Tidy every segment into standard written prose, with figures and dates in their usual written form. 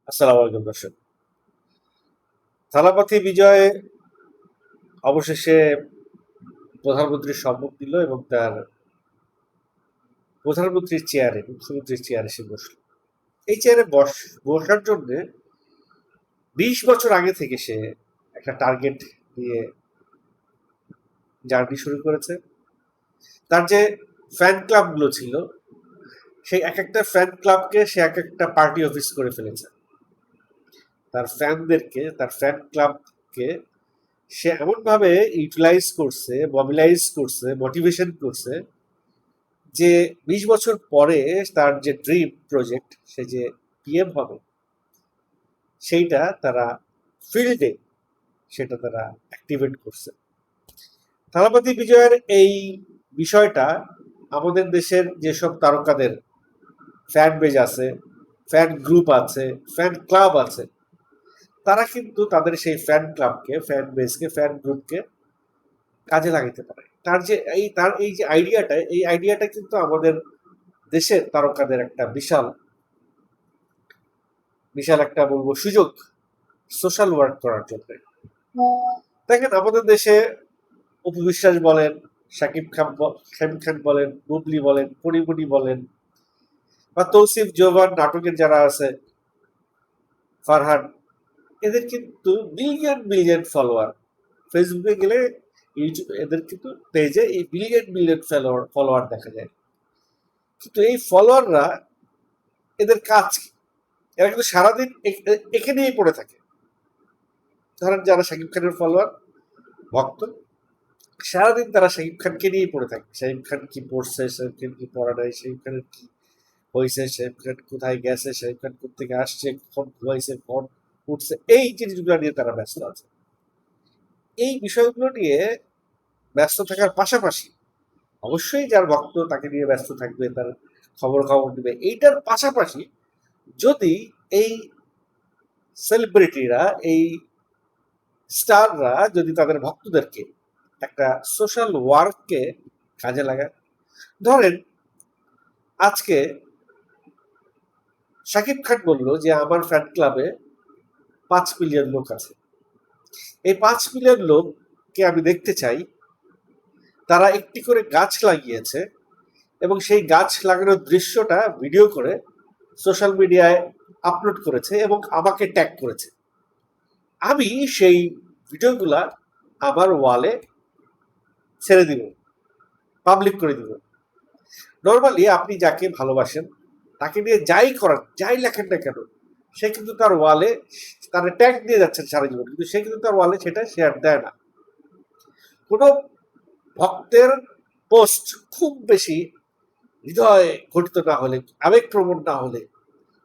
আসসালামু আলাইকুম দর্শক। থালাপাতি বিজয় অবশেষে প্রধানমন্ত্রীর শপথ দিল এবং তার প্রধানমন্ত্রীর চেয়ারে, মুখ্যমন্ত্রীর চেয়ারে সে বসল। এই চেয়ারে বসার জন্য 20 বছর আগে থেকে সে একটা টার্গেট নিয়ে জার্নি শুরু করেছে। তার যে ফ্যান ক্লাবগুলো ছিল, সেই এক একটা ফ্যান ক্লাবকে সে এক একটা পার্টি অফিস করে ফেলেছে। তার ফ্যানদেরকে, তার ফ্যান ক্লাবকে সে এমনভাবে ইউটিলাইজ করছে, মবিলাইজ করছে, মোটিভেশন করছে যে 20 বছর পরে তার যে ড্রিম প্রজেক্ট, সে যে পিএম হবে, সেইটা তারা ফিল্ডে সেটা তারা অ্যাক্টিভেট করছে। থালাপতি বিজয়ের এই বিষয়টা আমাদের দেশের যেসব তারকাদের ফ্যান পেজ আছে, ফ্যান গ্রুপ আছে, ফ্যান ক্লাব আছে, তারা কিন্তু তাদের সেই ফ্যান ক্লাবকে, ফ্যান বেজকে, ফ্যান গ্রুপকে কাজে লাগাতে পারে। তার এই যে আইডিয়াটা, এই আইডিয়াটা কিন্তু আমাদের দেশের তারকাদের একটা বিশাল বিশাল একটা বলবো সুযোগ সোশ্যাল ওয়ার্ক করার জন্য। দেখেন আমাদের দেশে অপু বিশ্বাস বলেন, শাকিব খান বলেন, বুবলি বলেন, পরিমণি বলেন, বা তৌসিফ জোবান নাটকের যারা আছে, ফারহান, এদের কিন্তু মিলিয়ন মিলিয়ন ফলোয়ার। ফেসবুকে গেলে, ইউটিউবে এদের কিন্তু পেজে এই মিলিয়ন মিলিয়ন ফলোয়ার দেখা যায়। কিন্তু এই ফলোয়াররা, এদের কাজ কি? এরা কিন্তু সারাদিন একে নিয়েই পড়ে থাকে। ধরেন যারা শাকিব খানের ফলোয়ার, ভক্ত, সারাদিন তারা শাকিব খানকে নিয়েই পড়ে থাকে। শাকিব খান কি পড়ছে, শাকিব খান কি পড়া নাই, শাকিব খানের কি হয়েছে, শাকিব খান কোথায় গেছে, শাকিব খান কোথেকে আসছে, কখন ঘুমাইছে, কখন উঠছে, এই জিনিসগুলো নিয়ে তারা ব্যস্ত আছে। এই বিষয়গুলো নিয়ে ব্যস্ত থাকার পাশাপাশি অবশ্যই যার ভক্ত তাকে নিয়ে ব্যস্ত থাকবে, তার খবর দিবে। এইটার পাশাপাশি যদি এই সেলিব্রিটিরা, এই স্টাররা যদি তাদের ভক্তদেরকে একটা সোশ্যাল ওয়ার্ককে কাজে লাগায়, ধরেন আজকে শাকিব খান বলল যে আমার ফ্যান ক্লাবে 5 মিলিয়ন লোক আছে, এই 5 মিলিয়ন লোককে আমি দেখতে চাই তারা একটি করে গাছ লাগিয়েছে এবং সেই গাছ লাগানোর দৃশ্যটা ভিডিও করে সোশ্যাল মিডিয়ায় আপলোড করেছে এবং আমাকে ট্যাগ করেছে। আমি সেই ভিডিওগুলা আমার ওয়ালে ছেড়ে দিব, পাবলিক করে দিব। নর্মালি আপনি যাকে ভালোবাসেন, তাকে নিয়ে যাই করান, যাই লেখেন না কেন, সে কিন্তু তার ওয়ালে তার ট্যাগ দিয়ে যাচ্ছেন সারা জীবন, কিন্তু সে কিন্তু তার ওয়ালে সেটা শেয়ার দেয় না। কোনো ভক্তের পোস্ট খুব বেশি হৃদয় ঘটিত না হলে, আবেগপ্রবণ না হলে,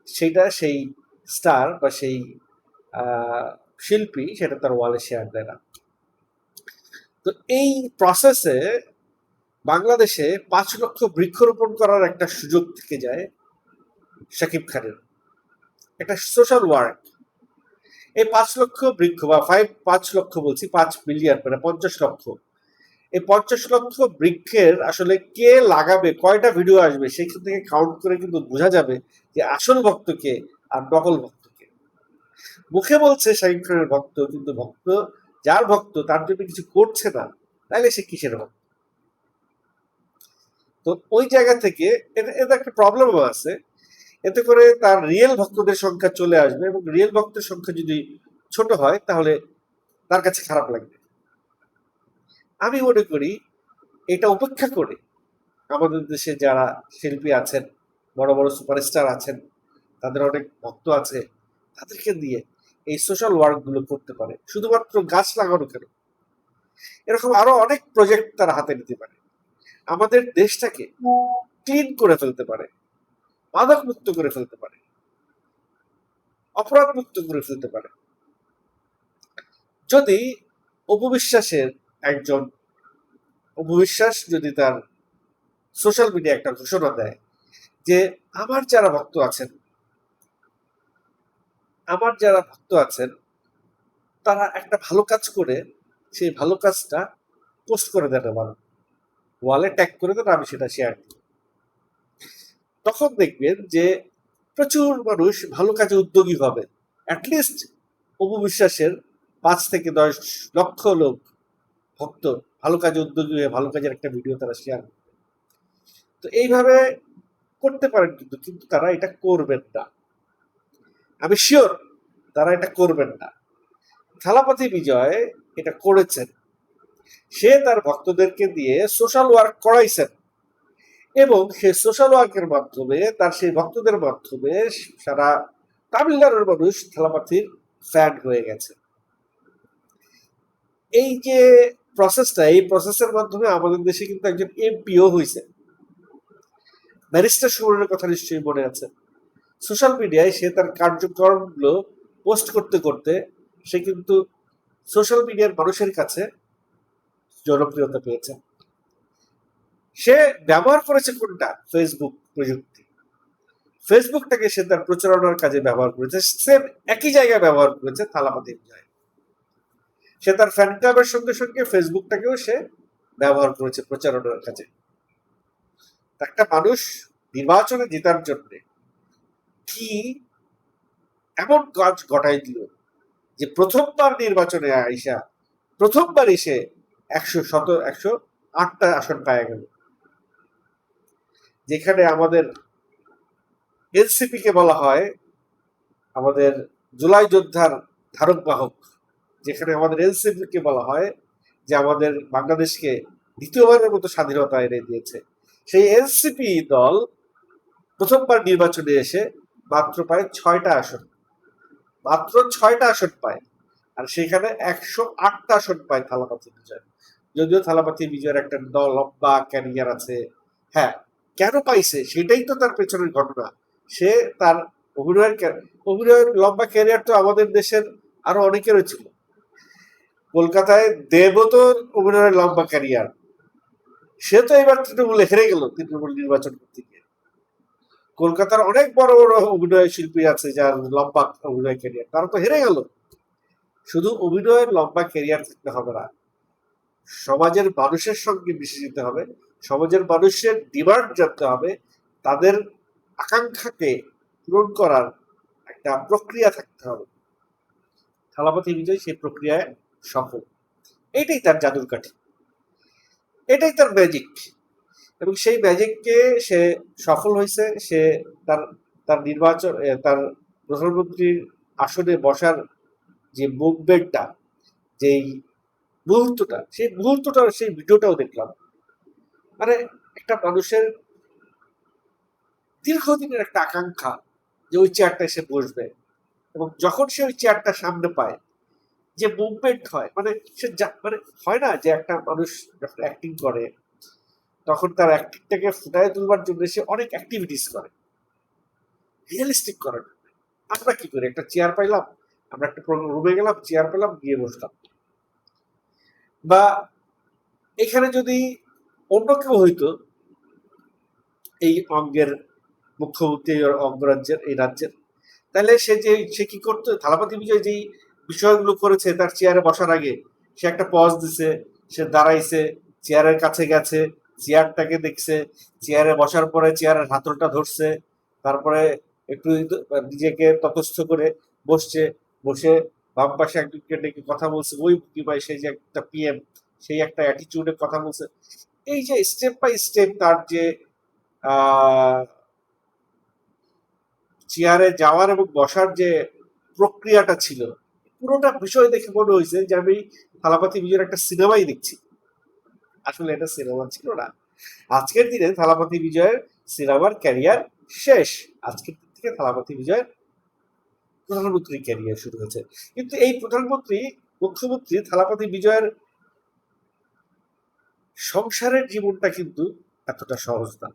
সেটা সেই স্টার বা সেই শিল্পী সেটা তার ওয়ালে শেয়ার দেয় না। তো এই প্রসেসে বাংলাদেশে 5 লক্ষ বৃক্ষরোপণ করার একটা সুযোগ থেকে যায় শাকিব খানের, একটা সোশ্যাল ওয়ার্ক। এই 5 লক্ষ বৃক্ষ বা 5 লক্ষ বলছি, 5 মিলিয়ন মানে 50 লক্ষ, এই 50 লক্ষ বৃক্ষের আসলে কে লাগাবে, কয়টা ভিডিও আসবে, সেখান থেকে কাউন্ট করে কিন্তু বোঝা যাবে যে আসল ভক্তকে আর নকল ভক্তকে। মুখে বলছে শাকিব খানের ভক্ত, কিন্তু ভক্ত, যার ভক্ত তার জন্য কিছু করছে না, তাইলে সে কিসের ভক্ত? তো ওই জায়গা থেকে এটা একটা প্রবলেমও আছে। এতে করে তার রিয়েল ভক্তদের সংখ্যা চলে আসবে এবং রিয়েল ভক্তের সংখ্যা যদি ছোট হয় তাহলে তার কাছে খারাপ লাগবে। আমি মনে করি এটা উপেক্ষা করে আমাদের দেশে যারা শিল্পী আছেন, বড় বড় সুপারস্টার আছেন, তাদের অনেক ভক্ত আছে, তাদেরকে দিয়ে এই সোশ্যাল ওয়ার্ক গুলো করতে পারে। শুধুমাত্র গাছ লাগানো কেন, এরকম আরো অনেক প্রজেক্ট তারা হাতে নিতে পারে, আমাদের দেশটাকে ক্লিন করে ফেলতে পারে, মাদক মুক্ত করে ফেলতে পারে, অপরাধ মুক্ত করে ফেলতে পারে। যদি অপবিশ্বাসের একজন অপবিশ্বাস যদি তার সোশ্যাল মিডিয়া একটা ঘোষণা দেয় যে আমার যারা ভক্ত আছেন, আমার যারা ভক্ত আছেন তারা একটা ভালো কাজ করে সেই ভালো কাজটা পোস্ট করে দেন, আমার ওয়ালে ট্যাগ করে দেন, আমি সেটা শেয়ার করি। তখন দেখবেন যে প্রচুর মানুষ ভালো কাজে উদ্যোগী হবে। অ্যাটলিস্ট অপু বিশ্বাসের 5 থেকে 10 লক্ষ লোক ভক্ত ভালো কাজে উদ্যোগী হয়ে ভালো কাজের একটা ভিডিও তারা শেয়ার করে। তো এইভাবে করতে পারেন, কিন্তু কিন্তু তারা এটা করবেন না। আমি শিওর তারা এটা করবেন না। থালাপতি বিজয় এটা করেছেন। সে তার ভক্তদেরকে দিয়ে সোশ্যাল ওয়ার্ক করাইছেন এবং সে সোশ্যাল ওয়ার্কের মাধ্যমে তার সেই ভক্তদের মাধ্যমে সারা তামিলনাড়ুর মানুষ থালাপাতির ফ্যান হয়ে গেছে। এই যে প্রসেসটা, এই প্রসেসের মাধ্যমে আমাদের দেশে কিন্তু একজন এমপিও হয়েছে, ব্যারিস্টার সুমনের কথা নিশ্চয়ই মনে আছে। সোশ্যাল মিডিয়ায় সে তার কার্যক্রমগুলো পোস্ট করতে করতে সে কিন্তু সোশ্যাল মিডিয়ার মানুষের কাছে জনপ্রিয়তা পেয়েছে। সে ব্যবহার করেছে কোনটা? ফেসবুক প্রযুক্তি। ফেসবুকটাকে সে তার প্রচারণার কাজে ব্যবহার করেছে, সেম একই জায়গায় ব্যবহার করেছে থালাপতি বিজয়। সে তার ফ্যান ক্লাবের সঙ্গে সঙ্গে ফেসবুকটাকেও সে ব্যবহার করেছে প্রচারণার কাজে। একটা মানুষ নির্বাচনে জেতার জন্য কি এমন কাজ ঘটাই দিল যে প্রথমবার নির্বাচনে আইসা প্রথমবার এসে 108টা আসন পাওয়া গেল, যেখানে আমাদের এনসিপি কে বলা হয় আমাদের জুলাই যোদ্ধার ধারক বাহক, যেখানে আমাদের এনসিপি কে বলা হয় যে আমাদের বাংলাদেশকে দ্বিতীয়বারের মতো স্বাধীনতা এনে দিয়েছে, সেই এনসিপি দল প্রথমবার নির্বাচনে এসে মাত্র পায় 6টা আসন, মাত্র 6টা আসন পায়। আর সেখানে 108টা আসন পায় থালাপতি বিজয়। যদিও থালাপতি বিজয়ের একটা লম্বা ক্যারিয়ার আছে। হ্যাঁ, কেন পাইছে সেটাই তো তার পেছনের ঘটনা। সে তার অভিনয়ের লম্বা ক্যারিয়ার তো আমাদের দেশের আরো অনেকেরও ছিল। কলকাতায় দেবতোর অভিনয়ের লম্বা ক্যারিয়ার, সে তো এবার তৃণমূলে হেরে গেল তৃণমূল নির্বাচন করতে গিয়ে। কলকাতার অনেক বড় বড় অভিনয় শিল্পী আছে যার লম্বা অভিনয় ক্যারিয়ার, তারা তো হেরে গেল। শুধু অভিনয়ের লম্বা ক্যারিয়ার থাকতে হবে না, সমাজের মানুষের সঙ্গে মিশে যেতে হবে, সমাজের মানুষের ডিমান্ড জানতে হবে, তাদের আকাঙ্ক্ষাকে পূরণ করার একটা প্রক্রিয়া থাকতে হবে। থালাপতি বিজয় সেই প্রক্রিয়ায় সফল। এটাই তার জাদুর কাঠি, এটাই তার ম্যাজিক। এবং সেই ম্যাজিককে সে সফল হয়েছে। সে তার তার নির্বাচন, তার প্রধানমন্ত্রীর আসনে বসার যে মুভমেন্টটা, যেই মুহূর্তটা, সেই মুহূর্তটা, সেই ভিডিওটাও দেখলাম। মানে একটা মানুষের দীর্ঘদিনের একটা আকাঙ্ক্ষা যে ওই চেয়ারটা এসে বসবে, এবং যখন সে ওই চেয়ারটা সামনে পায় যে মুভমেন্ট হয়, মানে সে মানে হয় না যে একটা মানুষ যখন অ্যাক্টিং করে তখন তার অ্যাক্টিংটাকে ফুটায় তুলবার জন্য সে অনেক অ্যাক্টিভিটিস করে রিয়েলিস্টিক করার জন্য। আমরা কি করি? একটা চেয়ার পাইলাম, আমরা একটা রুমে গেলাম, চেয়ার পেলাম, গিয়ে বসলাম। বা এখানে যদি অন্য কেউ হইতো এই অঙ্গের মুখ্যমন্ত্রী অঙ্গরাজ্যের, এই রাজ্যের, তাহলে সে কি করতো? থালাপতি বিজয় যেই বিষয়গুলো করেছে, তার চেয়ারে বসার আগে সে একটা পজ দিছে, সে দাঁড়াইছে, চেয়ারের কাছে গেছে, চেয়ারটাকে দেখছে, চেয়ারে বসার পরে চেয়ারের হাতলটা ধরছে, তারপরে একটু নিজেকে তটস্থ করে বসছে, বসে বাম পাশে একজনকে ডেকে কথা বলছে, ওই কি ভাই সেই যে একটা পিএম, সেই একটা অ্যাটিটিউডে কথা বলছে। এই যে স্টেপ বাই স্টেপ তার যে চেয়ারে যাওয়ার এবং বসার যে প্রক্রিয়াটা ছিল, পুরোটা বিষয় দেখে মনে হয়েছে যে আমি থালাপতি বিজয়ের একটা সিনেমাই দেখছি। আসলে এটা সিনেমা ছিল না। আজকের দিনে থালাপতি বিজয়ের সিনেমার ক্যারিয়ার শেষ। আজকের দিন থেকে থালাপতি বিজয়ের প্রধানমন্ত্রী ক্যারিয়ার শুরু হয়েছে। কিন্তু এই মুখ্যমন্ত্রী থালাপতি বিজয়ের সংসারের জীবনটা কিন্তু এতটা সহজ না,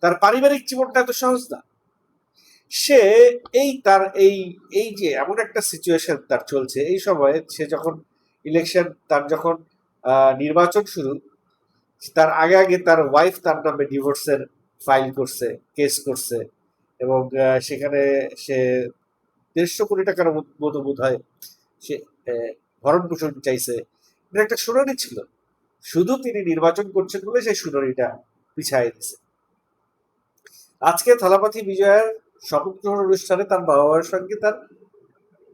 তার পারিবারিক জীবনটা এত সহজ না। সে তার এই যে এমন একটা সিচুয়েশন তার চলছে এই সময়ে, সে যখন ইলেকশন, তার যখন নির্বাচন শুরু, তার আগে আগে তার ওয়াইফ তার নামে ডিভোর্সের ফাইল করছে, কেস করছে, এবং সেখানে সে 150 কোটি টাকার মতো বোধ হয় সে ভরণ পোষণ চাইছে। এটা একটা শুনানি ছিল, শুধু তিনি নির্বাচন করছেন বলে সেই শুনানিটা পিছাই দিছে। আজকে থালাপতি বিজয়ের শপথ গ্রহণ অনুষ্ঠানে তার বাবা মায়ের সঙ্গে তার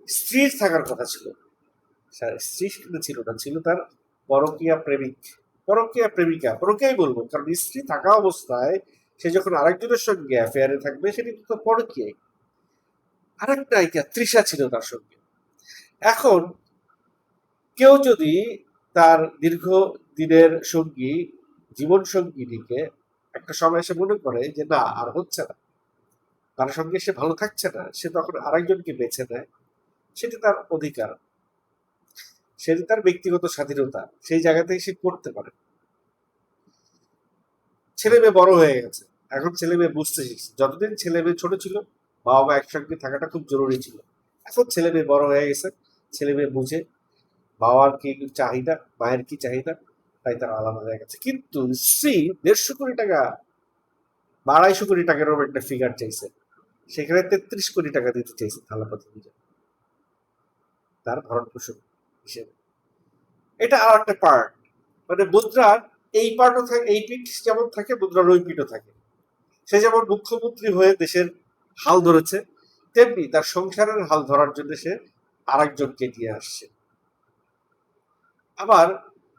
স্ত্রীর থাকার কথা ছিল, স্ত্রী কিন্তু ছিল না, ছিল তার পরকীয়া প্রেমিক, পরকীয়া প্রেমিকা, পরকীয়াই বলবো, কারণ স্ত্রী থাকা অবস্থায় সে যখন আরেকজনের সঙ্গে অ্যাফেয়ারে থাকবে সেটি তো পরকীয়াই। আরেক নায়িকা তৃষা ছিল তার সঙ্গে। এখন কেউ যদি তার দীর্ঘ দিনের সঙ্গী, জীবন সঙ্গীটিকে একটা সময় এসে মনে করে যে না আর হচ্ছে না, তার সঙ্গে সে ভালো থাকছে না, সে তখন আরেকজনকে বেছে নেয়, সেটি তার অধিকার, সেটি তার ব্যক্তিগত স্বাধীনতা, সেই জায়গা থেকে সে করতে পারে। ছেলে মেয়ে বড় হয়ে গেছে, এখন ছেলে মেয়ে বুঝতে শিখছে। যতদিন ছেলে মেয়ে ছোট ছিল বাবা মা একসঙ্গে থাকাটা খুব জরুরি ছিল। এখন ছেলে মেয়ে বড় হয়ে গেছে, ছেলে মেয়ে বুঝে বাবার কি চাহিদা, মায়ের কি চাহিদা, তাই তারা আলাদা হয়ে গেছে। কিন্তু স্ত্রী 150 কোটি টাকা বা 250 কোটি টাকা এরকম একটা ফিগার চাইছে, সেখানে 33 কোটি টাকা দিতে চাইছে থালাপতি পূজা তার ভরণ পোষণ হিসেবে। এটা আর একটা পার্ট, মানে মুদ্রার এই পার্টও থাকে, এই পিঠ যেমন থাকে মুদ্রার ওই পিঠও থাকে। সে যেমন মুখ্যমন্ত্রী হয়ে দেশের হাল ধরেছে, তেমনি তার সংসারের হাল ধরার জন্য সে আরেকজনকে নিয়ে আসছে। আবার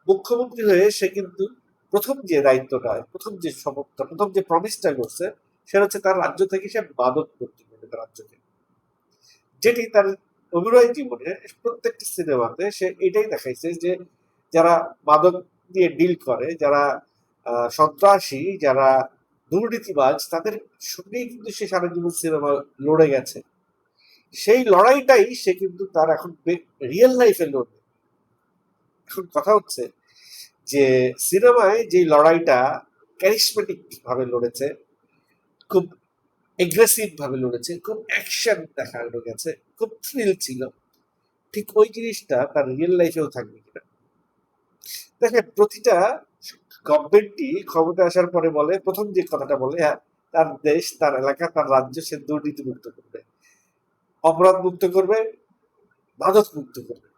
মুখ্যমন্ত্রী হয়ে সে কিন্তু প্রথম যে দায়িত্বটা, প্রথম যে শপথটা, প্রথম যে প্রমিসটা করছে সেটা হচ্ছে তার রাজ্য থেকে সে মাদক মুক্তি করবে তার রাজ্যকে, যেটি তার অভিনয় জীবনে প্রত্যেকটি সিনেমাতে সে এটাই দেখাইছে যে যারা মাদক দিয়ে ডিল করে, যারা সন্ত্রাসী, যারা দুর্নীতিবাজ, তাদের সঙ্গেই কিন্তু সে সারা জীবন সিনেমা লড়ে গেছে। সেই লড়াইটাই সে কিন্তু তার এখন রিয়েল লাইফে লড়বে। এখন কথা হচ্ছে যে সিনেমায় যে লড়াইটা ক্যারিসমেটিক ভাবে লড়েছে, খুব এগ্রেসিভ ভাবে লড়েছে, খুব অ্যাকশন দেখানো গেছে, খুব থ্রিল ছিল, ঠিক ওই জিনিসটা তার রিয়েল লাইফেও থাকবে কিনা। দেখেন প্রতিটা গভর্নমেন্টই ক্ষমতা আসার পরে বলে, প্রথম যে কথাটা বলে, হ্যাঁ তার দেশ, তার এলাকা, তার রাজ্য সে দুর্নীতি মুক্ত করবে, অপরাধ মুক্ত করবে, মাদক মুক্ত করবে।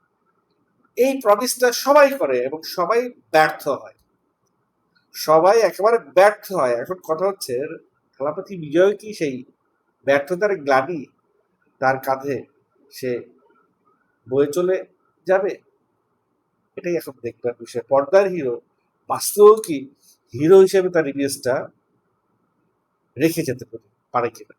এই প্রমিসটা সবাই করে এবং সবাই ব্যর্থ হয়, সবাই একেবারে ব্যর্থ হয়। এখন কথা হচ্ছে থালাপতি বিজয় কি সেই ব্যর্থতার গ্লানি তার কাঁধে সে বয়ে চলে যাবে, এটাই এখন দেখবার বিষয়। পর্দার হিরো বাস্তবেও কি হিরো হিসেবে তার ইমেজটা রেখে যেতে পারে কিনা।